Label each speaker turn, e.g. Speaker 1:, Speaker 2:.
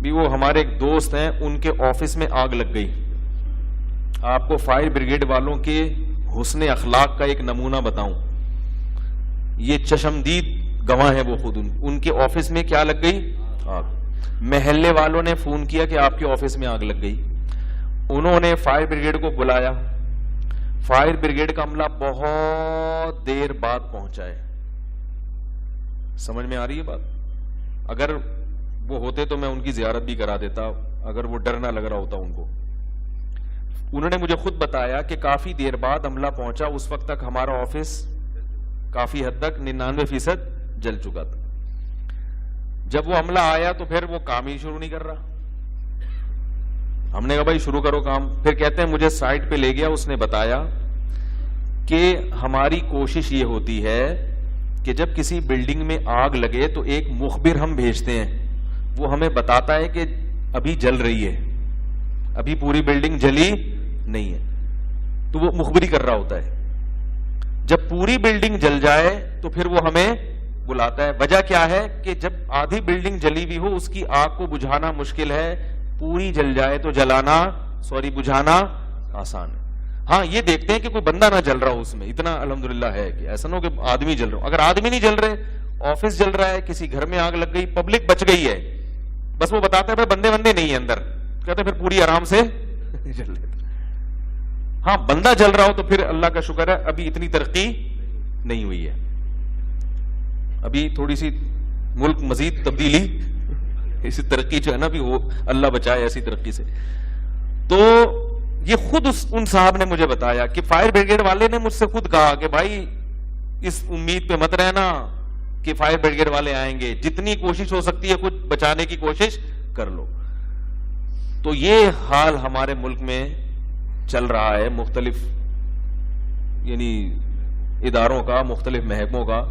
Speaker 1: بھی وہ ہمارے ایک دوست ہیں, ان کے آفس میں آگ لگ گئی. آپ کو فائر بریگیڈ والوں کے حسن اخلاق کا ایک نمونہ بتاؤں, یہ چشمدید گواہ ہے وہ خود. ان کے آفس میں کیا لگ گئی؟ آگ. محلے والوں نے فون کیا کہ آپ کے آفس میں آگ لگ گئی. انہوں نے فائر بریگیڈ کو بلایا. فائر بریگیڈ کا عملہ بہت دیر بعد پہنچا ہے. سمجھ میں آ رہی ہے بات؟ اگر وہ ہوتے تو میں ان کی زیارت بھی کرا دیتا, اگر وہ ڈر نہ لگ رہا ہوتا ان کو. انہوں نے مجھے خود بتایا کہ کافی دیر بعد عملہ پہنچا. اس وقت تک ہمارا آفس کافی حد تک 99% جل چکا تھا. جب وہ عملہ آیا تو پھر وہ کام ہی شروع نہیں کر رہا. ہم نے کہا بھائی شروع کرو کام. پھر کہتے ہیں مجھے سائٹ پہ لے گیا, اس نے بتایا کہ ہماری کوشش یہ ہوتی ہے کہ جب کسی بلڈنگ میں آگ لگے تو ایک مخبر ہم بھیجتے ہیں, وہ ہمیں بتاتا ہے کہ ابھی جل رہی ہے, ابھی پوری بلڈنگ جلی نہیں ہے. تو وہ مخبری کر رہا ہوتا ہے. جب پوری بلڈنگ جل جائے تو پھر وہ ہمیں بلاتا ہے. وجہ کیا ہے کہ جب آدھی بلڈنگ جلی ہوئی ہو اس کی آگ کو بجھانا مشکل ہے, پوری جل جائے تو بجھانا آسان ہے. ہاں یہ دیکھتے ہیں کہ کوئی بندہ نہ جل رہا ہو اس میں, اتنا الحمدللہ ہے کہ ایسا نہ ہو کہ آدمی جل رہا ہو. اگر آدمی نہیں جل رہے, آفس جل رہا ہے, کسی گھر میں آگ لگ گئی, پبلک بچ گئی ہے, بس وہ بتاتا ہے بھائی بندے نہیں ہیں اندر, کہتے پھر پوری آرام سے جل رہے. ہاں بندہ جل رہا ہو تو پھر اللہ کا شکر ہے ابھی اتنی ترقی نہیں ہوئی ہے, ابھی تھوڑی سی ملک مزید تبدیلی, اسی ترقی جو ہے نا ابھی وہ اللہ بچائے ایسی ترقی سے. تو یہ خود ان صاحب نے مجھے بتایا کہ فائر بریگیڈ والے نے مجھ سے خود کہا کہ بھائی اس امید پہ مت رہنا کہ فائر بریگیڈ والے آئیں گے, جتنی کوشش ہو سکتی ہے کچھ بچانے کی کوشش کر لو. تو یہ حال ہمارے ملک میں چل رہا ہے, مختلف یعنی اداروں کا, مختلف محکموں کا.